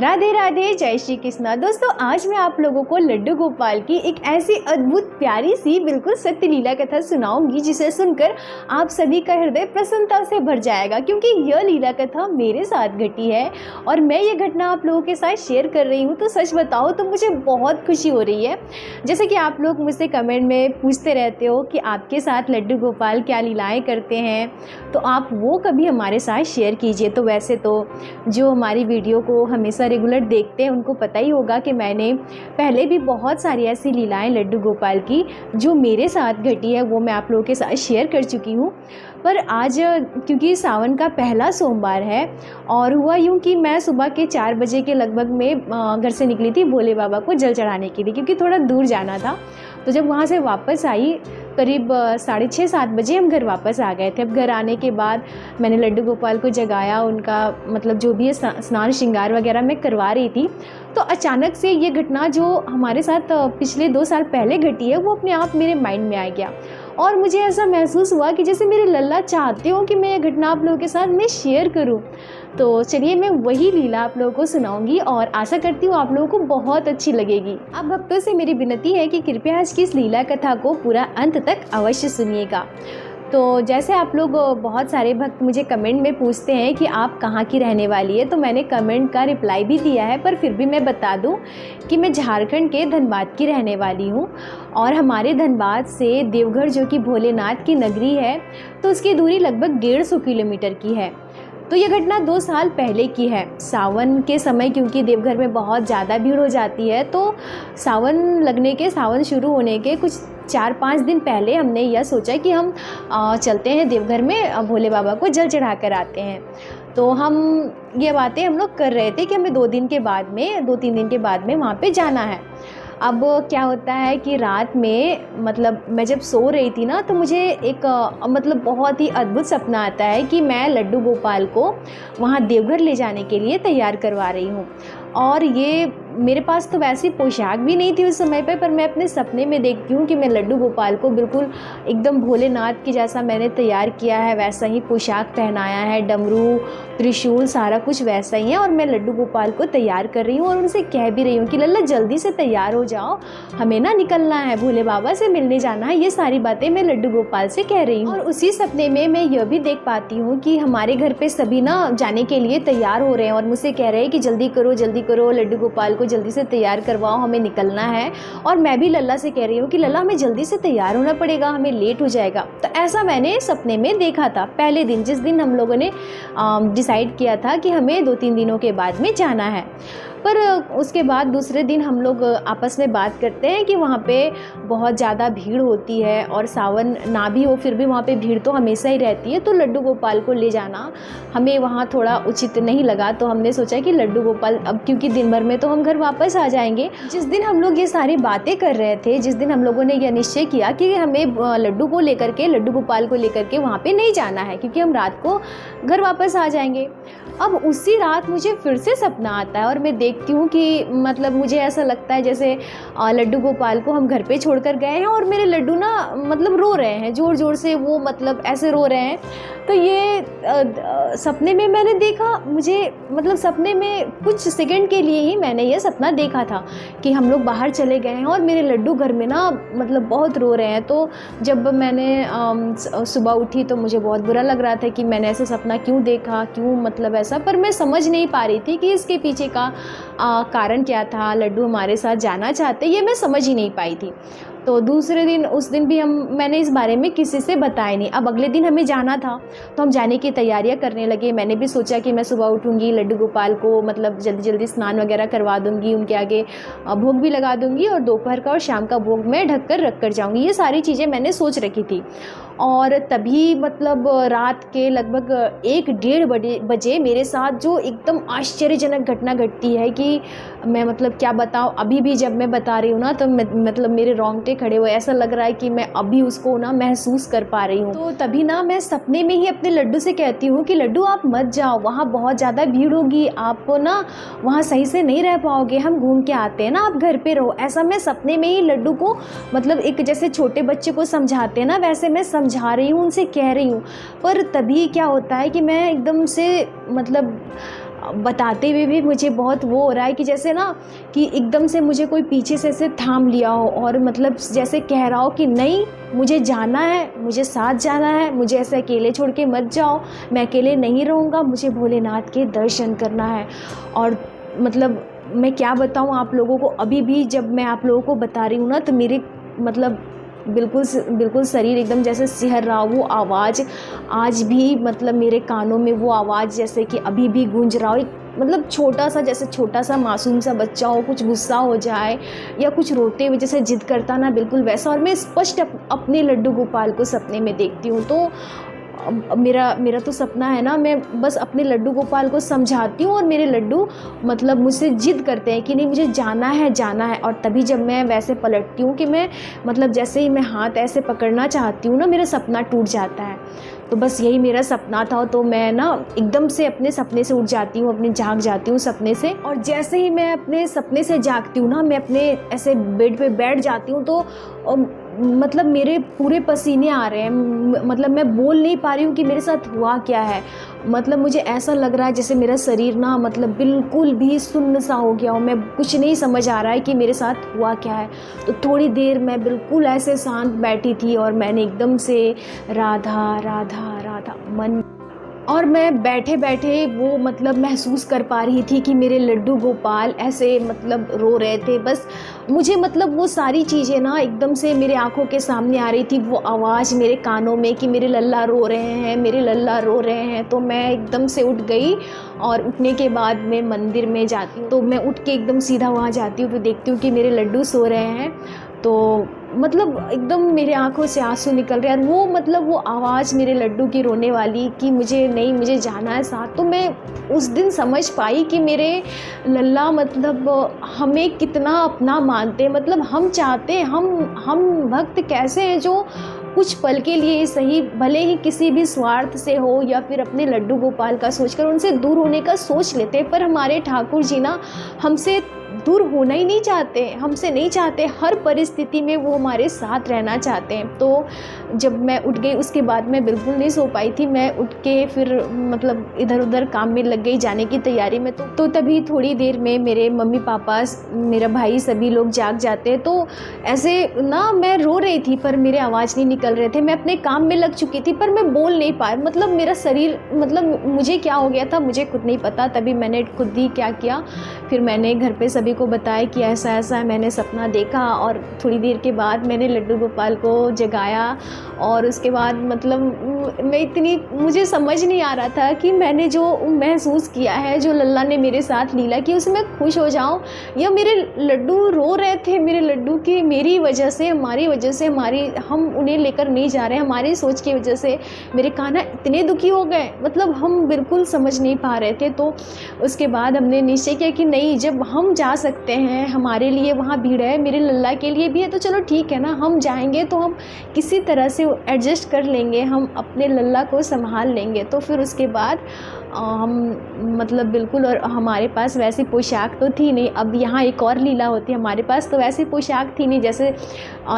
राधे राधे, जय श्री कृष्णा। दोस्तों, आज मैं आप लोगों को लड्डू गोपाल की एक ऐसी अद्भुत प्यारी सी बिल्कुल सत्य लीला कथा सुनाऊंगी जिसे सुनकर आप सभी का हृदय प्रसन्नता से भर जाएगा, क्योंकि यह लीला कथा मेरे साथ घटी है और मैं ये घटना आप लोगों के साथ शेयर कर रही हूँ। तो सच बताओ तो मुझे बहुत खुशी हो रही है। जैसे कि आप लोग मुझसे कमेंट में पूछते रहते हो कि आपके साथ लड्डू गोपाल क्या लीलाएँ करते हैं, तो आप वो कभी हमारे साथ शेयर कीजिए। तो वैसे तो जो हमारी वीडियो को हमेशा रेगुलर देखते हैं उनको पता ही होगा कि मैंने पहले भी बहुत सारी ऐसी लीलाएं लड्डू गोपाल की जो मेरे साथ घटी है वो मैं आप लोगों के साथ शेयर कर चुकी हूँ। पर आज क्योंकि सावन का पहला सोमवार है और हुआ यूँ कि मैं सुबह के 4 बजे के लगभग में घर से निकली थी भोले बाबा को जल चढ़ाने के लिए, क्योंकि थोड़ा दूर जाना था। तो जब वहाँ से वापस आई करीब 6:30-7 बजे हम घर वापस आ गए थे। अब घर आने के बाद मैंने लड्डू गोपाल को जगाया, उनका मतलब जो भी स्नान श्रृंगार वगैरह मैं करवा रही थी। तो अचानक से ये घटना जो हमारे साथ पिछले 2 साल पहले घटी है वो अपने आप मेरे माइंड में आ गया और मुझे ऐसा महसूस हुआ कि जैसे मेरे लल्ला चाहते हो कि मैं ये घटना आप लोगों के साथ मैं शेयर करूं। तो चलिए मैं वही लीला आप लोगों को सुनाऊंगी और आशा करती हूँ आप लोगों को बहुत अच्छी लगेगी। अब भक्तों से मेरी विनती है कि कृपया आज की इस लीला कथा को पूरा अंत तक अवश्य सुनिएगा। तो जैसे आप लोग बहुत सारे भक्त मुझे कमेंट में पूछते हैं कि आप कहाँ की रहने वाली है, तो मैंने कमेंट का रिप्लाई भी दिया है, पर फिर भी मैं बता दूं कि मैं झारखंड के धनबाद की रहने वाली हूँ और हमारे धनबाद से देवघर जो कि भोलेनाथ की नगरी है तो उसकी दूरी लगभग 150 किलोमीटर की है। तो ये घटना 2 साल पहले की है। सावन के समय क्योंकि देवघर में बहुत ज़्यादा भीड़ हो जाती है, तो सावन शुरू होने के कुछ 4-5 दिन पहले हमने यह सोचा कि हम चलते हैं देवघर में भोले बाबा को जल चढ़ा कर आते हैं। तो हम ये बातें हम लोग कर रहे थे कि हमें 2-3 दिन के बाद में वहाँ पे जाना है। अब क्या होता है कि रात में मतलब मैं जब सो रही थी ना, तो मुझे एक मतलब बहुत ही अद्भुत सपना आता है कि मैं लड्डू गोपाल को वहाँ देवघर ले जाने के लिए तैयार करवा रही हूँ। और ये मेरे पास तो वैसी पोशाक भी नहीं थी उस समय पर मैं अपने सपने में देखती हूँ कि मैं लड्डू गोपाल को बिल्कुल एकदम भोलेनाथ की जैसा मैंने तैयार किया है, वैसा ही पोशाक पहनाया है, डमरू त्रिशूल सारा कुछ वैसा ही है और मैं लड्डू गोपाल को तैयार कर रही हूँ और उनसे कह भी रही हूँ कि लल्ला जल्दी से तैयार हो जाओ, हमें ना निकलना है, भोले बाबा से मिलने जाना है। ये सारी बातें मैं लड्डू गोपाल से कह रही हूँ। और उसी सपने में मैं यह भी देख पाती हूँ कि हमारे घर पे सभी ना जाने के लिए तैयार हो रहे हैं और मुझसे कह रहे हैं कि जल्दी करो लड्डू गोपाल को जल्दी से तैयार करवाओ, हमें निकलना है। और मैं भी लल्ला से कह रही हूँ कि लल्ला हमें जल्दी से तैयार होना पड़ेगा, हमें लेट हो जाएगा। तो ऐसा मैंने सपने में देखा था पहले दिन, जिस दिन हम लोगों ने डिसाइड किया था कि हमें 2-3 दिनों के बाद में जाना है। पर उसके बाद दूसरे दिन हम लोग आपस में बात करते हैं कि वहाँ पे बहुत ज़्यादा भीड़ होती है और सावन ना भी हो फिर भी वहाँ पे भीड़ तो हमेशा ही रहती है, तो लड्डू गोपाल को ले जाना हमें वहाँ थोड़ा उचित नहीं लगा। तो हमने सोचा कि लड्डू गोपाल अब क्योंकि दिन भर में तो हम घर वापस आ जाएंगे। जिस दिन हम लोग ये सारी बातें कर रहे थे, जिस दिन हम लोगों ने यह निश्चय किया कि हमें लड्डू गोपाल को लेकर के वहाँ पर नहीं जाना है क्योंकि हम रात को घर वापस आ जाएंगे। अब उसी रात मुझे फिर से सपना आता है और मैं देखती हूँ कि मतलब मुझे ऐसा लगता है जैसे लड्डू गोपाल को हम घर पे छोड़कर गए हैं और मेरे लड्डू ना मतलब रो रहे हैं ज़ोर ज़ोर से, वो मतलब ऐसे रो रहे हैं। तो ये सपने में मैंने देखा, मुझे मतलब सपने में कुछ सेकंड के लिए ही मैंने ये सपना देखा था कि हम लोग बाहर चले गए हैं और मेरे लड्डू घर में ना मतलब बहुत रो रहे हैं। तो जब मैंने सुबह उठी तो मुझे बहुत बुरा लग रहा था कि मैंने ऐसा सपना क्यों देखा, क्यों मतलब ऐसा, पर मैं समझ नहीं पा रही थी कि इसके पीछे का कारण क्या था, लड्डू हमारे साथ जाना चाहते, ये मैं समझ ही नहीं पाई थी। तो दूसरे दिन उस दिन भी मैंने इस बारे में किसी से बताया नहीं। अब अगले दिन हमें जाना था तो हम जाने की तैयारियां करने लगे। मैंने भी सोचा कि मैं सुबह उठूंगी, लड्डू गोपाल को मतलब जल्दी जल्दी स्नान वगैरह करवा दूंगी, उनके आगे भोग भी लगा दूंगी और दोपहर का और शाम का भोग मैं ढक कर रख कर जाऊँगी। ये सारी चीज़ें मैंने सोच रखी थी। और तभी मतलब रात के लगभग 1-1:30 बजे मेरे साथ जो एकदम आश्चर्यजनक घटना घटती है कि मैं मतलब क्या बताऊँ। अभी भी जब मैं बता रही हूँ ना तो मतलब मेरे रोंगटे खड़े हुए, ऐसा लग रहा है कि मैं अभी उसको ना महसूस कर पा रही हूँ। तो तभी ना मैं सपने में ही अपने लड्डू से कहती हूँ कि लड्डू आप मत जाओ, वहाँ बहुत ज़्यादा भीड़ होगी, आप ना वहाँ सही से नहीं रह पाओगे, हम घूम के आते हैं ना, आप घर पे रहो। ऐसा मैं सपने में ही लड्डू को मतलब एक जैसे छोटे बच्चे को समझाते हैं ना वैसे मैं समझा रही हूँ, उनसे कह रही हूँ। पर तभी क्या होता है कि मैं एकदम से मतलब बताते हुए भी मुझे बहुत वो हो रहा है कि जैसे ना कि एकदम से मुझे कोई पीछे से ऐसे थाम लिया हो और मतलब जैसे कह रहा हो कि नहीं, मुझे जाना है, मुझे साथ जाना है, मुझे ऐसे अकेले छोड़ के मत जाओ, मैं अकेले नहीं रहूँगा, मुझे भोलेनाथ के दर्शन करना है। और मतलब मैं क्या बताऊँ आप लोगों को, अभी भी जब मैं आप लोगों को बता रही हूँ ना तो मेरे मतलब बिल्कुल शरीर एकदम जैसे सिहर रहा, वो आवाज़ आज भी मतलब मेरे कानों में वो आवाज़ जैसे कि अभी भी गूंज रहा हो। एक मतलब छोटा सा, जैसे छोटा सा मासूम सा बच्चा हो, कुछ गुस्सा हो जाए या कुछ रोते हुए जैसे जिद करता ना, बिल्कुल वैसा। और मैं स्पष्ट अपने लड्डू गोपाल को सपने में देखती हूँ। तो मेरा तो सपना है ना, मैं बस अपने लड्डू गोपाल को समझाती हूँ और मेरे लड्डू मतलब मुझसे जिद करते हैं कि नहीं, मुझे जाना है। और तभी जब मैं वैसे पलटती हूँ कि मैं मतलब जैसे ही मैं हाथ ऐसे पकड़ना चाहती हूँ ना, मेरा सपना टूट जाता है। तो बस यही मेरा सपना था। तो मैं ना एकदम से अपने सपने से उठ जाती हूँ, अपने जाग जाती हूँ सपने से। और जैसे ही मैं अपने सपने से जागती हूँ ना, मैं अपने ऐसे बेड पे बैठ जाती हूँ तो मतलब मेरे पूरे पसीने आ रहे हैं। मतलब मैं बोल नहीं पा रही हूँ कि मेरे साथ हुआ क्या है। मतलब मुझे ऐसा लग रहा है जैसे मेरा शरीर ना मतलब बिल्कुल भी सुन्न सा हो गया हो, मैं कुछ नहीं समझ आ रहा है कि मेरे साथ हुआ क्या है। तो थोड़ी देर मैं बिल्कुल ऐसे शांत बैठी थी और मैंने एकदम से राधा राधा राधा मन, और मैं बैठे बैठे वो मतलब महसूस कर पा रही थी कि मेरे लड्डू गोपाल ऐसे मतलब रो रहे थे। बस मुझे मतलब वो सारी चीज़ें ना एकदम से मेरे आंखों के सामने आ रही थी, वो आवाज़ मेरे कानों में कि मेरे लल्ला रो रहे हैं, मेरे लल्ला रो रहे हैं। तो मैं एकदम से उठ गई और उठने के बाद मैं मंदिर में जाती हूँ। तो मैं उठ के एकदम सीधा वहाँ जाती हूँ तो देखती हूँ कि मेरे लड्डू सो रहे हैं। तो मतलब एकदम मेरे आंखों से आंसू निकल रहे हैं और वो मतलब वो आवाज़ मेरे लड्डू की रोने वाली कि मुझे नहीं, मुझे जाना है साथ। तो मैं उस दिन समझ पाई कि मेरे लल्ला मतलब हमें कितना अपना मानते हैं। मतलब हम चाहते हैं, हम भक्त कैसे हैं जो कुछ पल के लिए सही, भले ही किसी भी स्वार्थ से हो या फिर अपने लड्डू गोपाल का सोचकर उनसे दूर होने का सोच लेते हैं, पर हमारे ठाकुर जी ना हमसे दूर होना ही नहीं चाहते, हमसे नहीं चाहते, हर परिस्थिति में वो हमारे साथ रहना चाहते हैं। तो जब मैं उठ गई उसके बाद मैं बिल्कुल नहीं सो पाई थी। मैं उठ के फिर मतलब इधर उधर काम में लग गई, जाने की तैयारी में। तो तभी थोड़ी देर में मेरे मम्मी पापा, मेरा भाई, सभी लोग जाग जाते हैं। तो ऐसे ना मैं रो रही थी पर मेरे आवाज़ नहीं निकल रहे थे, मैं अपने काम में लग चुकी थी पर मैं बोल नहीं पाई। मतलब मेरा शरीर, मतलब मुझे क्या हो गया था मुझे खुद नहीं पता। तभी मैंने खुद ही क्या किया, फिर मैंने घर पे सभी को बताया कि ऐसा ऐसा है, मैंने सपना देखा। और थोड़ी देर के बाद मैंने लड्डू गोपाल को जगाया और उसके बाद मतलब मैं इतनी, मुझे समझ नहीं आ रहा था कि मैंने जो महसूस किया है, जो लल्ला ने मेरे साथ लीला की, उसमें मैं खुश हो जाऊं या मेरे लड्डू रो रहे थे, मेरे लड्डू की मेरी वजह से, हमारी वजह से, हम उन्हें लेकर नहीं जा रहे, हमारी सोच की वजह से मेरे कान्हा इतने दुखी हो गए। मतलब हम बिल्कुल समझ नहीं पा रहे थे। तो उसके बाद हमने निश्चय किया कि नहीं, जब हम जा सकते हैं, हमारे लिए वहाँ भीड़ है, मेरे लल्ला के लिए भी है, तो चलो ठीक है ना, हम जाएंगे तो हम किसी तरह से एडजस्ट कर लेंगे, हम अपने लल्ला को संभाल लेंगे। तो फिर उसके बाद हम मतलब बिल्कुल, और हमारे पास वैसी पोशाक तो थी नहीं। अब यहाँ एक और लीला होती है, हमारे पास तो वैसी पोशाक थी नहीं, जैसे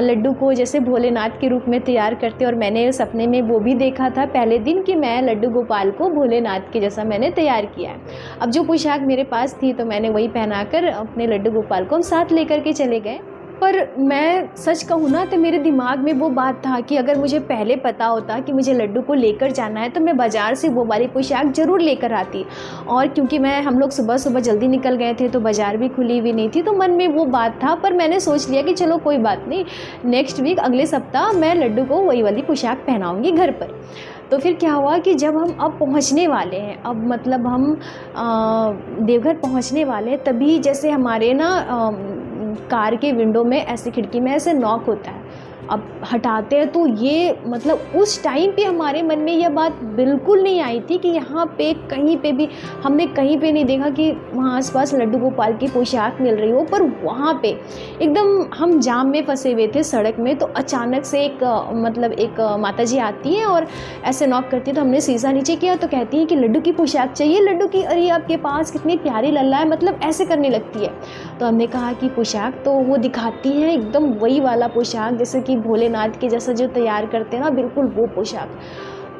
लड्डू को जैसे भोलेनाथ के रूप में तैयार करते। और मैंने सपने में वो भी देखा था पहले दिन कि मैं लड्डू गोपाल को भोलेनाथ के जैसा मैंने तैयार किया है। अब जो पोशाक मेरे पास थी तो मैंने वही पहनाकर अपने लड्डू गोपाल को हम साथ लेकर के चले गए। पर मैं सच कहूँ ना तो मेरे दिमाग में वो बात था कि अगर मुझे पहले पता होता कि मुझे लड्डू को लेकर जाना है तो मैं बाज़ार से वो वाली पोशाक ज़रूर लेकर आती। और क्योंकि हम लोग सुबह सुबह जल्दी निकल गए थे तो बाज़ार भी खुली हुई नहीं थी, तो मन में वो बात था। पर मैंने सोच लिया कि चलो कोई बात नहीं, नेक्स्ट वीक, अगले सप्ताह मैं लड्डू को वही वाली पोशाक पहनाऊँगी घर पर। तो फिर क्या हुआ कि जब हम अब पहुंचने वाले हैं, अब मतलब हम देवघर पहुंचने वाले हैं, तभी जैसे हमारे ना कार के विंडो में ऐसे, खिड़की में ऐसे नॉक होता है। अब हटाते हैं तो ये मतलब उस टाइम पे हमारे मन में यह बात बिल्कुल नहीं आई थी कि यहाँ पे कहीं पे भी, हमने कहीं पे नहीं देखा कि वहाँ आसपास लड्डू गोपाल की पोशाक मिल रही हो। पर वहाँ पे एकदम हम जाम में फंसे हुए थे सड़क में, तो अचानक से एक माता जी आती हैं और ऐसे नॉक करती है। तो हमने शीशा नीचे किया तो कहती है कि लड्डू की पोशाक चाहिए, लड्डू की, अरे आपके पास कितनी प्यारी लल्ला है, मतलब ऐसे करने लगती है। तो हमने कहा कि पोशाक, तो वो दिखाती है एकदम वही वाला पोशाक जैसे कि भोलेनाथ के जैसा जो तैयार करते हैं ना, बिल्कुल वो पोशाक।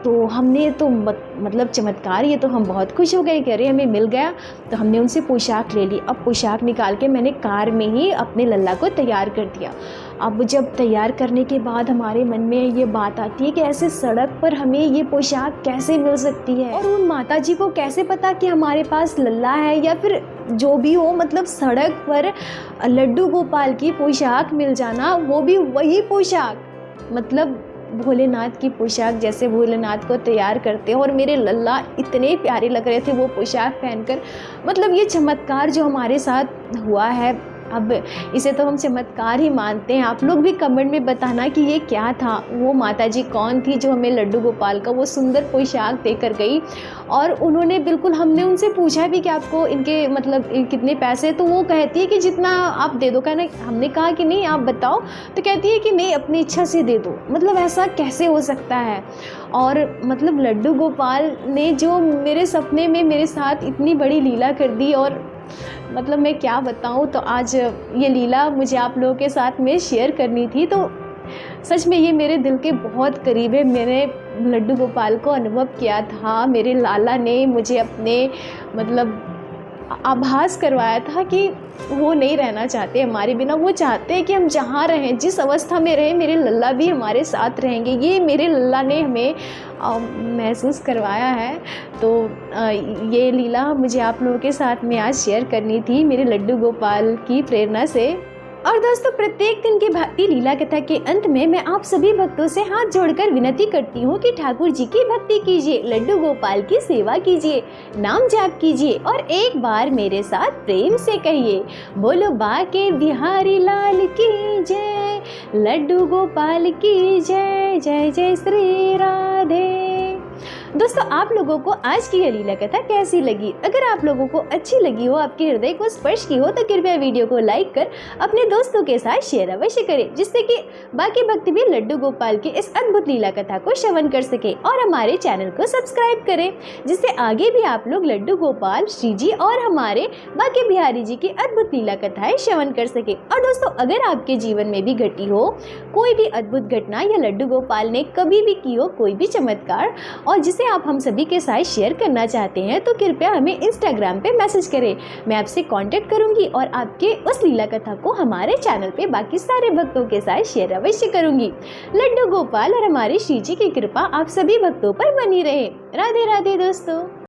तो हमने तो मतलब चमत्कार, ये तो हम बहुत खुश हो गए कि अरे हमें मिल गया। तो हमने उनसे पोशाक ले ली। अब पोशाक निकाल के मैंने कार में ही अपने लल्ला को तैयार कर दिया। अब जब तैयार करने के बाद हमारे मन में ये बात आती है कि ऐसे सड़क पर हमें ये पोशाक कैसे मिल सकती है, और उन माताजी को कैसे पता कि हमारे पास लल्ला है या फिर जो भी हो, मतलब सड़क पर लड्डू गोपाल की पोशाक मिल जाना, वो भी वही पोशाक, मतलब भोलेनाथ की पोशाक, जैसे भोलेनाथ को तैयार करते हैं। और मेरे लल्ला इतने प्यारे लग रहे थे वो पोशाक पहनकर। मतलब ये चमत्कार जो हमारे साथ हुआ है, अब इसे तो हम चमत्कार ही मानते हैं। आप लोग भी कमेंट में बताना कि ये क्या था, वो माताजी कौन थी जो हमें लड्डू गोपाल का वो सुंदर पोशाक देकर गई। और उन्होंने बिल्कुल, हमने उनसे पूछा भी कि आपको इनके मतलब कितने पैसे, तो वो कहती है कि जितना आप दे दो। कहना, हमने कहा कि नहीं आप बताओ, तो कहती है कि नहीं अपनी इच्छा से दे दो। मतलब ऐसा कैसे हो सकता है। और मतलब लड्डू गोपाल ने जो मेरे सपने में मेरे साथ इतनी बड़ी लीला कर दी, और मतलब मैं क्या बताऊँ। तो आज ये लीला मुझे आप लोगों के साथ में शेयर करनी थी। तो सच में ये मेरे दिल के बहुत करीब है। मैंने लड्डू गोपाल को अनुभव किया था, मेरे लाला ने मुझे अपने मतलब आभास करवाया था कि वो नहीं रहना चाहते हमारे बिना। वो चाहते हैं कि हम जहाँ रहें, जिस अवस्था में रहें, मेरे लल्ला भी हमारे साथ रहेंगे। ये मेरे लल्ला ने हमें महसूस करवाया है। तो ये लीला मुझे आप लोगों के साथ में आज शेयर करनी थी, मेरे लड्डू गोपाल की प्रेरणा से। और दोस्तों, प्रत्येक दिन की भक्ति लीला कथा के अंत में मैं आप सभी भक्तों से हाथ जोड़कर विनती करती हूँ कि ठाकुर जी की भक्ति कीजिए, लड्डू गोपाल की सेवा कीजिए, नाम जाप कीजिए, और एक बार मेरे साथ प्रेम से कहिए, बोलो बाके बिहारी लाल की जय, लड्डू गोपाल की जय, जय जय श्री राधे। दोस्तों, आप लोगों को आज की यह लीला कथा कैसी लगी? अगर आप लोगों को अच्छी लगी हो, आपके हृदय को स्पर्श की हो, तो कृपया वीडियो को लाइक कर अपने दोस्तों के साथ शेयर अवश्य करें, जिससे कि बाकी भक्त भी लड्डू गोपाल की इस अद्भुत लीला कथा को श्रवण कर सके। और हमारे चैनल को सब्सक्राइब करें, जिससे आगे भी आप लोग लड्डू गोपाल, श्री जी और हमारे बाके बिहारी जी की अद्भुत लीला कथाएं श्रवण कर सके। और दोस्तों, अगर आपके जीवन में भी घटी हो कोई भी अद्भुत घटना, या लड्डू गोपाल ने कभी भी की हो कोई भी चमत्कार, और जिसे आप हम सभी के साथ शेयर करना चाहते हैं, तो कृपया हमें इंस्टाग्राम पे मैसेज करें। मैं आपसे कांटेक्ट करूंगी और आपके उस लीला कथा को हमारे चैनल पे बाकी सारे भक्तों के साथ शेयर अवश्य करूंगी। लड्डू गोपाल और हमारे श्री जी की कृपा आप सभी भक्तों पर बनी रहे। राधे राधे दोस्तों।